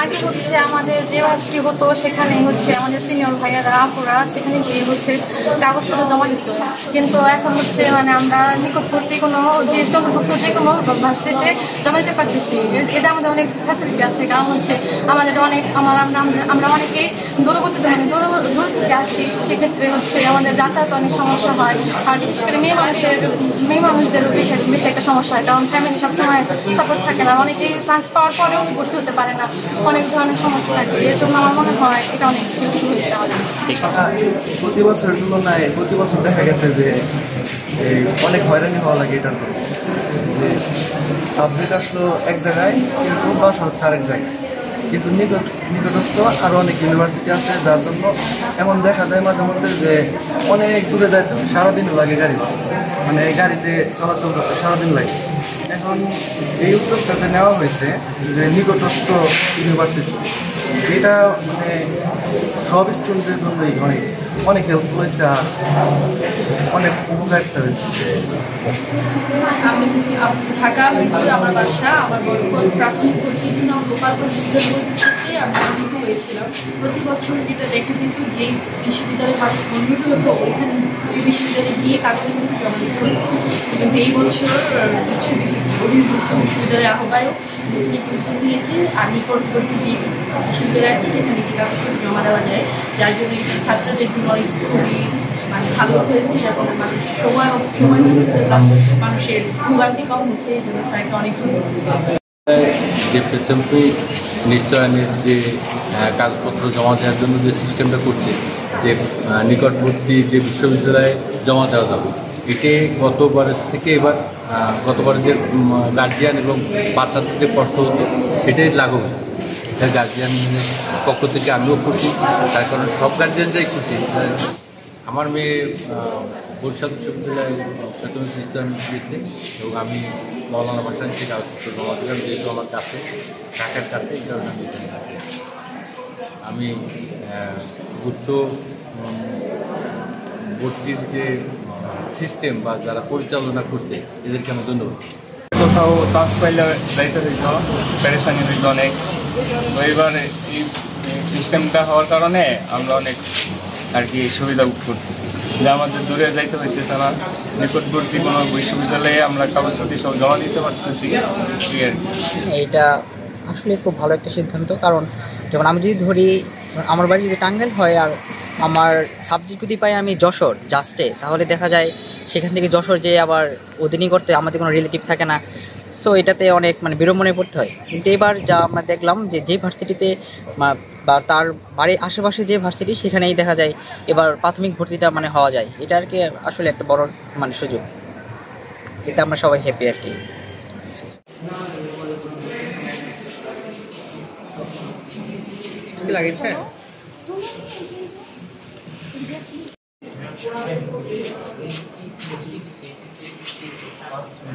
আগে হচ্ছে আমাদের যে ভার্সিটি হতো সেখানে হচ্ছে আমাদের সিনিয়র ভাইয়ারা আপুরা সেখানে গিয়ে হচ্ছে কাগজপত্র জমা দিত, কিন্তু এখন হচ্ছে মানে আমরা নিকটবর্তী কোনো যে চতুর্ভুক্ত যে কোনো ভার্সিটিতে জমা দিতে পারতেছি। এটা আমাদের অনেক ফ্যাসিলিটি আছে, কারণ হচ্ছে আমাদের অনেক আমরা অনেকেই দূরবর্তীতে মানে দূর থেকে আসি, সেক্ষেত্রে হচ্ছে আমাদের যাতায়াত অনেক সমস্যা হয়। আর বিশেষ করে মেয়ে মানুষদের বেশি একটা সমস্যা হয়, কারণ ফ্যামিলি সবসময় সাপোর্ট থাকে না, অনেকেই চান্স পাওয়ার পরেও ভর্তি হতে পারে না, অনেক ধরনের সমস্যা থাকে। এর জন্য আমার মনে হয় এটা অনেক হয়েছে আমাদের। প্রতি বছরের তুলনায় প্রতি বছর দেখা গেছে যে অনেক হয়রানি হওয়া লাগে এটার জন্য, যে সাবজেক্ট আসলো এক জায়গায় কিন্তু বাসা হচ্ছে আরেক জায়গায়, কিন্তু নিকটস্থ আরও অনেক ইউনিভার্সিটি আছে, যার জন্য এমন দেখা যায় মাঝে মধ্যে যে অনেক দূরে যাইতে হয়, সারাদিনও লাগে গাড়িতে, মানে গাড়িতে চলাচল করতে সারাদিন লাগে। এখন এই উদ্যোগটা যে নেওয়া হয়েছে যে নিকটস্থ ইউনিভার্সিটি, এটা মানে সব স্টুডেন্টের জন্যই অনেক হেল্প হয়েছে আর অনেক উপকারিতা হয়েছে। আমি ঢাকা আমার বাসা, আমার প্রাথমিক বিভিন্ন গোপালগঞ্জ বিদ্যালয়ে আমি উন্নীত হয়েছিলাম। প্রতি বছর যেটা দেখে কিন্তু যে বিশ্ববিদ্যালয়ের পাশে উন্নীত হতো ওইখানে ওই বিশ্ববিদ্যালয়ে গিয়ে কাগজপত্র জমা দিতে হতো, কিন্তু এই বছর কিছু অভিভুক্ত বিশ্ববিদ্যালয়ের আহ্বায়ক উদ্যোগ নিয়েছে আর নিকটবর্তী যে বিশ্ববিদ্যালয় আছে সেখানে গিয়ে কাগজপত্র জমা দেওয়া যায়, যার জন্য ছাত্রদের জন্য অনেক খুবই মানে ভালো হয়েছে এবং মানুষ সময় হচ্ছে মানুষের ভোগান্তি কম হচ্ছে, এই জন্য স্যারকে অনেক ধন্যবাদ। যে প্রেক্ষাপটে নিশ্চয়নের যে কাগজপত্র জমা দেওয়ার জন্য যে সিস্টেমটা করছে, যে নিকটবর্তী যে বিশ্ববিদ্যালয়ে জমা দেওয়া যাবে, এটি গতবারের থেকে এবার গতবারের যে গার্জিয়ান এবং বাচ্চাদের যে কষ্ট হতো এটাই লাগু হয়েছে। গার্জিয়ানের পক্ষ থেকে আমিও খুশি, তার কারণ সব গার্জিয়ানরাই খুশি। আমার মেয়ে বরিশাল বিশ্ববিদ্যালয়ে প্রাথমিক নিশ্চয়ন দিয়েছে এবং আমি মৌলানা ভাসানী থেকে কাগজপত্র জমা দিলাম, যেহেতু আমার কাছে ঢাকার কাছে, এই কারণে আমি উচ্চ ভর্তির যে সিস্টেম বা যারা পরিচালনা করছে এদেরকে আমি ধন্যবাদ। কোথাও চান্স পাইলে যাইতে হইত, পেরেশানি হইত অনেক। তো এবার এই সিস্টেমটা হওয়ার কারণে আমরা অনেক আর কি সুবিধা করতেছি, যে আমাদের দূরে যাইতে হইতেছে না, নিকটবর্তী কোনো বিশ্ববিদ্যালয়ে আমরা কাগজপত্র সব জমা দিতে পারতেছি। এইটা আসলে খুব ভালো একটা সিদ্ধান্ত, কারণ যেমন আমি যদি ধরি আমার বাড়ি যদি টাঙ্গাইল হয় আর আমার সাবজেক্ট যদি পাই আমি যশোর জাস্টে, তাহলে দেখা যায় সেখান থেকে যশোর যে আবার অধীনই করতে আমাদের কোনো রিলেটিভ থাকে না। সো এটাতে অনেক মানে বিড়ম্বনায় পড়তে হয়। কিন্তু এবার যা আমরা দেখলাম যে ভার্সিটিতে বা তার বাড়ির আশেপাশে যে ভার্সিটি সেখানেই দেখা যায় এবার প্রাথমিক ভর্তিটা মানে হওয়া যায়। এটা আর কি আসলে একটা বড় মানে সুযোগ, এতে আমরা সবাই হ্যাপি আর কি। লাগেছে আচ্ছা